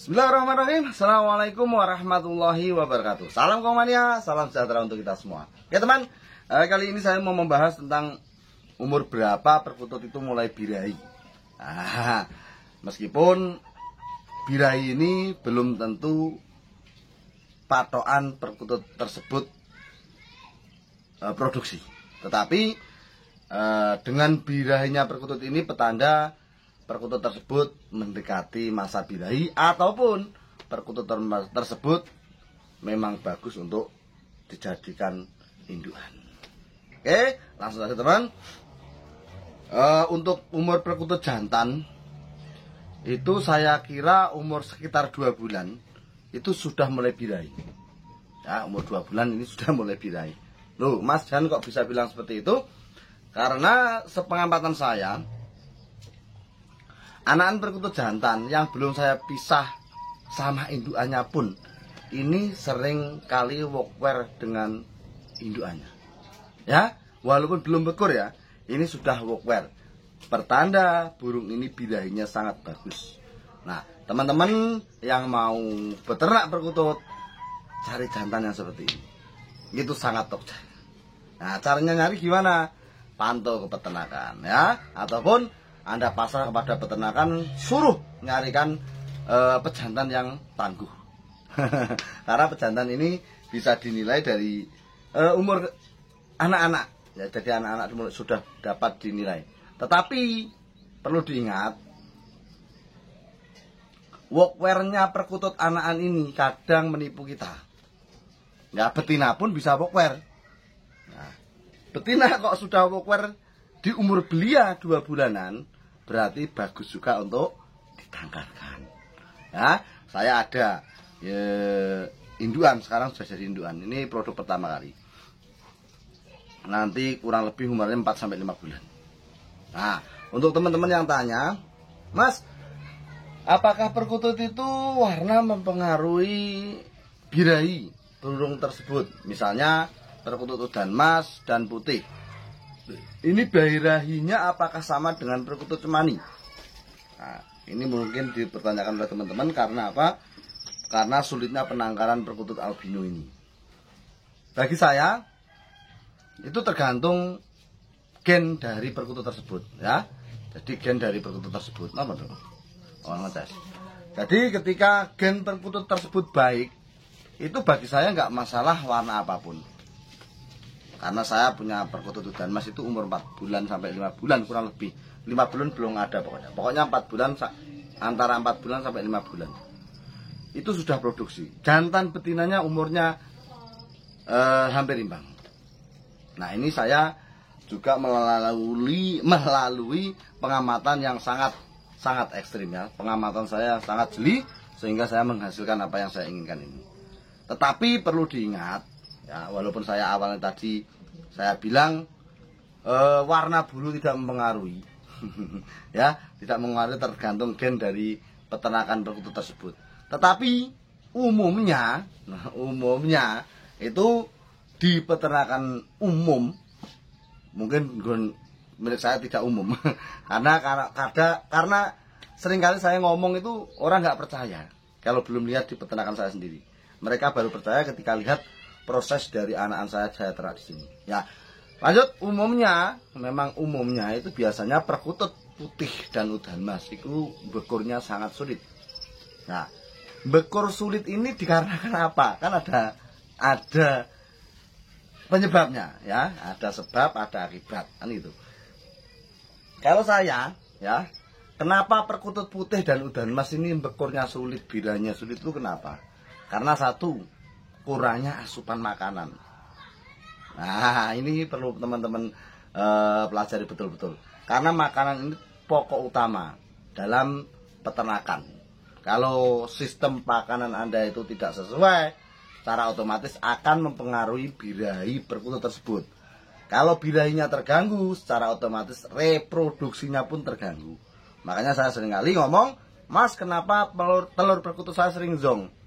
Bismillahirrahmanirrahim. Assalamualaikum warahmatullahi wabarakatuh. Salam komania, salam sejahtera untuk kita semua. Ya teman, kali ini saya mau membahas tentang umur berapa perkutut itu mulai birahi. Meskipun birahi ini belum tentu patokan perkutut tersebut produksi. Tetapi dengan birahinya perkutut ini petanda perkutut tersebut mendekati masa birahi ataupun perkutut tersebut memang bagus untuk dijadikan indukan. Oke, langsung saja teman. Untuk umur perkutut jantan itu saya kira umur sekitar 2 bulan itu sudah mulai birahi. Ya, umur 2 bulan ini sudah mulai birahi. Loh, Mas Jan kok bisa bilang seperti itu? Karena sepengamatan saya, anak-anak perkutut jantan yang belum saya pisah sama indukannya pun ini sering kali wokwer dengan indukannya. Ya, walaupun belum bekur ya, ini sudah wokwer. Pertanda burung ini birahinya sangat bagus. Nah, teman-teman yang mau beternak perkutut, cari jantan yang seperti ini. Itu sangat top. Nah, caranya nyari gimana? Pantau ke peternakan ya, ataupun Anda pasrah kepada peternakan, suruh nyarikan pejantan yang tangguh. Karena pejantan ini bisa dinilai dari umur anak-anak. Ya, jadi anak-anak sudah dapat dinilai. Tetapi perlu diingat, wokwernya perkutut anakan ini kadang menipu kita. Ya, betina pun bisa wokwer. Nah, betina kok sudah wokwer di umur belia 2 bulanan, berarti bagus juga untuk ditangkarkan. Ya, saya ada induan, sekarang sudah jadi induan. Ini produk pertama kali. Nanti kurang lebih umurnya 4-5 bulan. Nah, untuk teman-teman yang tanya, Mas, apakah perkutut itu warna mempengaruhi birahi burung tersebut? Misalnya perkutut udan mas dan putih. Ini birahinya apakah sama dengan perkutut cemani? Nah, ini mungkin dipertanyakan oleh teman-teman karena apa? Karena sulitnya penangkaran perkutut albino ini. Bagi saya, itu tergantung gen dari perkutut tersebut, ya. Jadi gen dari perkutut tersebut, apa tuh? Oh, ngetes. Jadi ketika gen perkutut tersebut baik, itu bagi saya nggak masalah warna apapun. Karena saya punya perkutut udan mas itu umur 4 bulan sampai 5 bulan kurang lebih. 5 bulan belum ada pokoknya. Pokoknya 4 bulan, antara 4 bulan sampai 5 bulan. Itu sudah produksi. Jantan betinanya umurnya hampir imbang. Nah, ini saya juga melalui pengamatan yang sangat ekstrim ya. Pengamatan saya sangat jeli sehingga saya menghasilkan apa yang saya inginkan ini. Tetapi perlu diingat ya, walaupun saya awalnya tadi saya bilang warna bulu tidak mempengaruhi. Ya, tidak mempengaruhi, tergantung gen dari peternakan perkutut tersebut. Tetapi umumnya itu di peternakan umum, mungkin milik saya tidak umum. karena seringkali saya ngomong itu orang nggak percaya kalau belum lihat di peternakan saya sendiri. Mereka baru percaya ketika lihat proses dari anak-anak saya ternak di sini. Ya, lanjut. Memang umumnya itu biasanya perkutut putih dan udan mas itu bekurnya sangat sulit. Nah, bekur sulit ini dikarenakan apa? Kan ada penyebabnya, ya. Ada sebab, ada akibat, kan itu. Kalau saya, ya, kenapa perkutut putih dan udan mas ini bekurnya sulit, biranya sulit itu kenapa? Karena satu, kurangnya asupan makanan. Nah, ini perlu teman-teman pelajari betul-betul. Karena makanan ini pokok utama dalam peternakan. Kalau sistem makanan Anda itu tidak sesuai, secara otomatis akan mempengaruhi birahi perkutut tersebut. Kalau birahinya terganggu, secara otomatis reproduksinya pun terganggu. Makanya saya sering kali ngomong, Mas, kenapa telur perkutut saya sering zong?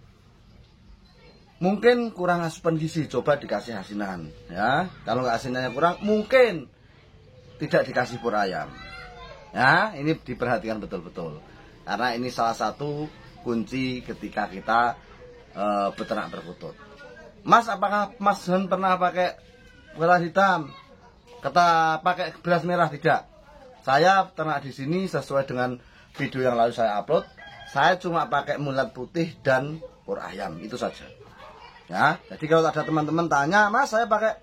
Mungkin kurang asupan gizi, coba dikasih asinan ya. Kalau nggak asinannya kurang, mungkin tidak dikasih pur ayam. Ya, ini diperhatikan betul-betul. Karena ini salah satu kunci ketika kita beternak perkutut. Mas, apakah Mas John pernah pakai beras hitam? Kata pakai beras merah? Tidak. Saya ternak di sini sesuai dengan video yang lalu saya upload. Saya cuma pakai mulat putih dan pur ayam, itu saja. Ya, jadi kalau ada teman-teman tanya, Mas saya pakai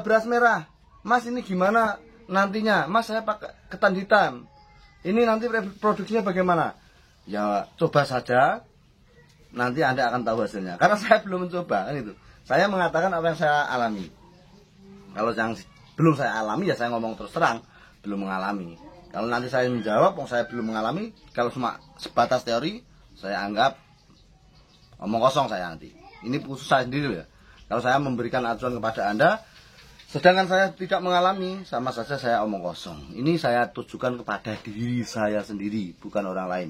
beras merah, Mas ini gimana nantinya? Mas saya pakai ketan hitam, ini nanti produksinya bagaimana? Ya coba saja, nanti Anda akan tahu hasilnya. Karena saya belum mencoba, kan itu. Saya mengatakan apa yang saya alami. Kalau yang belum saya alami ya saya ngomong terus terang, belum mengalami. Kalau nanti saya menjawab, saya belum mengalami, kalau cuma sebatas teori, saya anggap omong kosong saya nanti. Ini khusus saya sendiri ya. Kalau saya memberikan acuan kepada Anda, sedangkan saya tidak mengalami, sama saja saya omong kosong. Ini saya tujukan kepada diri saya sendiri, bukan orang lain.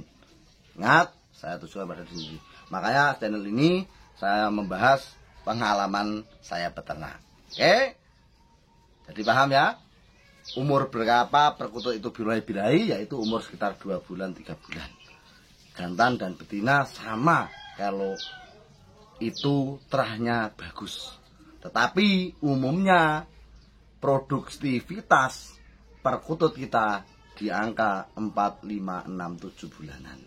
Ingat, saya tujukan kepada diri sendiri. Makanya channel ini saya membahas pengalaman saya peternak. Oke? Jadi paham ya? Umur berapa perkutut itu birahi, yaitu umur sekitar 2 bulan, 3 bulan. Jantan dan betina sama kalau itu terahnya bagus. Tetapi umumnya produktivitas perkutut kita di angka 4, 5, 6, 7 bulanan.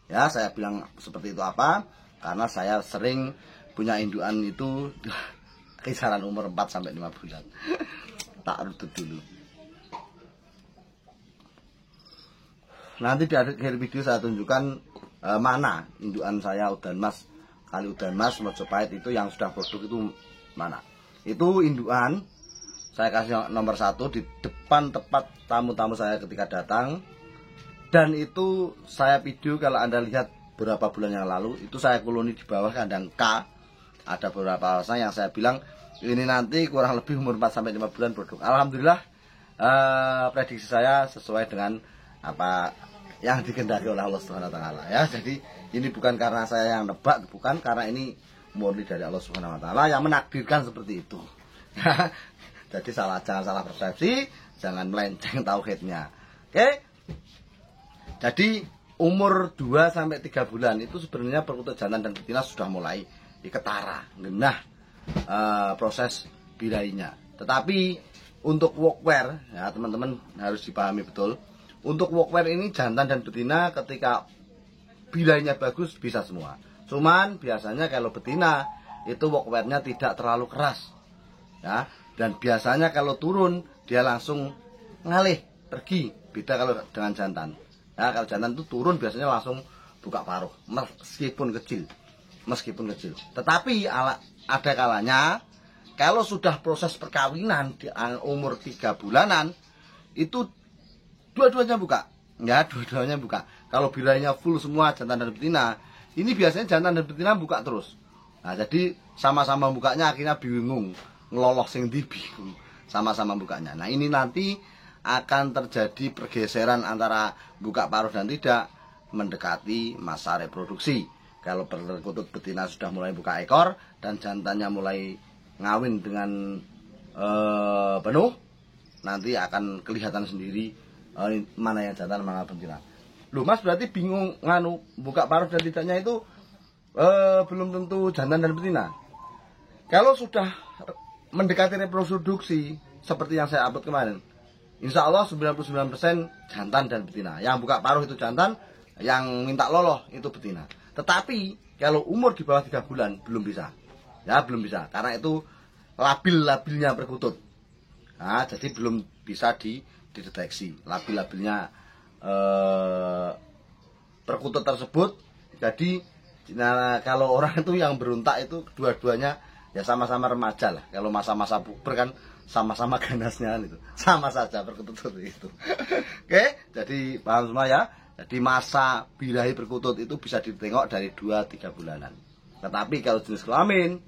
Ya, saya bilang seperti itu apa? Karena saya sering punya indukan itu kisaran umur 4 sampai 5 bulan. Tak rutut dulu. Nanti di akhir video saya tunjukkan mana indukan saya udan mas kali udan mas Mojopahit itu yang sudah produk itu mana. Itu indukan saya kasih nomor 1 di depan tepat tamu-tamu saya ketika datang. Dan itu saya video, kalau Anda lihat beberapa bulan yang lalu, itu saya koloni di bawah kandang K. Ada beberapa alasan yang saya bilang ini nanti kurang lebih umur 4 sampai 5 bulan produk. Alhamdulillah prediksi saya sesuai dengan apa yang dikehendaki oleh Allah Subhanahu wa taala ya. Jadi ini bukan karena saya yang nebak, bukan, karena ini murni dari Allah Subhanahu wa taala yang menakdirkan seperti itu. Jadi jangan salah persepsi, jangan melenceng tauhidnya. Oke? Jadi umur 2 sampai 3 bulan itu sebenarnya perkutut jantan dan betina sudah mulai ketara, genah proses birahinya. Tetapi untuk workwear ya teman-teman harus dipahami betul. Untuk workwear ini jantan dan betina ketika birahinya bagus bisa semua. Cuman biasanya kalau betina itu workwearnya tidak terlalu keras. Ya, dan biasanya kalau turun dia langsung ngalih pergi. Beda kalau dengan jantan. Ya, kalau jantan itu turun biasanya langsung buka paruh meskipun kecil. Tetapi ada kalanya kalau sudah proses perkawinan di umur 3 bulanan itu dua-duanya buka. Ya, dua-duanya buka. Kalau birahinya full semua jantan dan betina, ini biasanya jantan dan betina buka terus. Nah, jadi sama-sama bukanya akhirnya bingung, ngeloloh sing ndi bingung. Sama-sama bukanya. Nah, ini nanti akan terjadi pergeseran antara buka paruh dan tidak mendekati masa reproduksi. Kalau perkutut betina sudah mulai buka ekor dan jantannya mulai ngawin dengan penuh, nanti akan kelihatan sendiri mana yang jantan mana betina. Loh Mas, berarti bingung buka paruh dan tidaknya itu belum tentu jantan dan betina. Kalau sudah mendekati reproduksi seperti yang saya upload kemarin, insya Allah 99% jantan dan betina. Yang buka paruh itu jantan, yang minta loloh itu betina. Tetapi kalau umur di bawah 3 bulan belum bisa. Ya, belum bisa. Karena itu labil-labilnya perkutut. Nah, jadi belum bisa dideteksi labil-labilnya perkutut tersebut. Jadi kalau orang itu yang berontak itu dua-duanya ya sama-sama remaja lah. Kalau masa-masa puber kan sama-sama ganasnya itu. Sama saja perkutut itu. Oke, jadi paham semua ya. Jadi masa birahi perkutut itu bisa ditengok dari 2-3 bulanan. Tetapi kalau jenis kelamin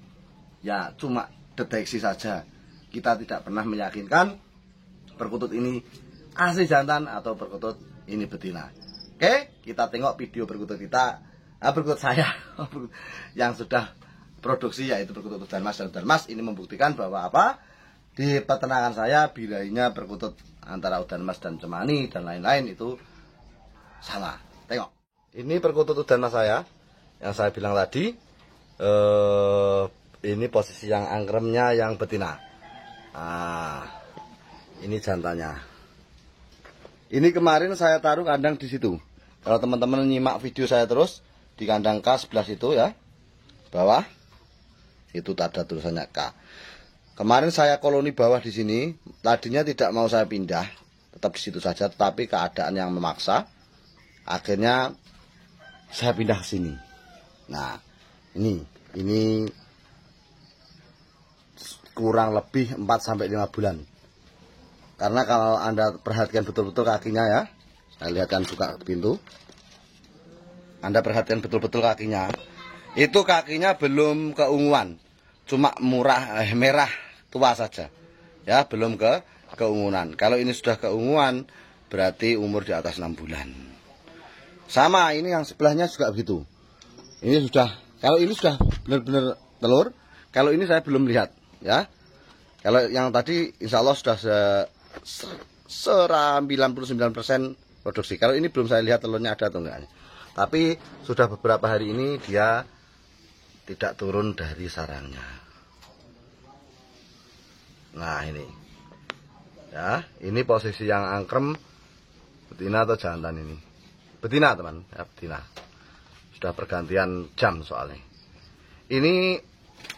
ya cuma deteksi saja. Kita tidak pernah meyakinkan perkutut ini asli jantan atau perkutut ini betina. Oke, kita tengok video perkutut kita, perkutut saya yang sudah produksi, yaitu perkutut udan mas dan udan mas. Ini membuktikan bahwa apa? Di peternakan saya birahinya perkutut antara udan mas dan cemani dan lain-lain itu sama. Tengok. Ini perkutut udana saya yang saya bilang tadi. Ini posisi yang angkremnya yang betina. Nah, ini jantannya. Ini kemarin saya taruh kandang di situ. Kalau teman-teman nyimak video saya terus di kandang K sebelah situ ya, bawah itu ada tulisannya K. Kemarin saya koloni bawah di sini. Tadinya tidak mau saya pindah, tetap di situ saja. Tetapi keadaan yang memaksa, akhirnya saya pindah ke sini. Nah, ini kurang lebih 4-5 bulan. Karena kalau Anda perhatikan betul-betul kakinya ya, saya lihatkan buka pintu. Anda perhatikan betul-betul kakinya. Itu kakinya belum keunguan, cuma merah tua saja. Ya, belum keunguan. Kalau ini sudah keunguan, berarti umur di atas 6 bulan. Sama, ini yang sebelahnya juga begitu. Ini sudah, kalau ini sudah benar-benar telur. Kalau ini saya belum lihat, ya. Kalau yang tadi insya Allah sudah 99% produksi. Kalau ini belum saya lihat telurnya ada atau enggak. Tapi sudah beberapa hari ini dia tidak turun dari sarangnya. Nah ini, ya, ini posisi yang angkrem betina atau jantan ini. Betina teman, ya betina. Sudah pergantian jam soalnya. Ini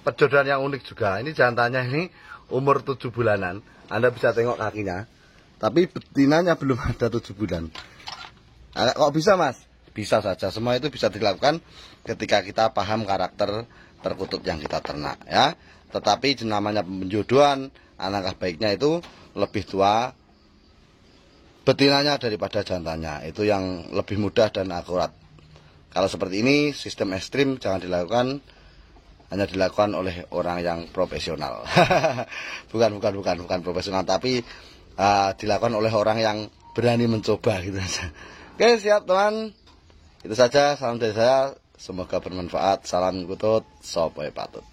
perjodohan yang unik juga. Ini jantannya ini umur 7 bulanan. Anda bisa tengok kakinya. Tapi betinanya belum ada 7 bulan. Nah, kok bisa mas? Bisa saja. Semua itu bisa dilakukan ketika kita paham karakter perkutut yang kita ternak ya. Tetapi namanya penjodohan, alangkah baiknya itu lebih tua betinanya daripada jantannya. Itu yang lebih mudah dan akurat. Kalau seperti ini, sistem ekstrim jangan dilakukan, hanya dilakukan oleh orang yang profesional. bukan profesional, tapi dilakukan oleh orang yang berani mencoba gitu saja. Oke, siap teman. Itu saja, salam dari saya. Semoga bermanfaat. Salam kutut, sopoy patut.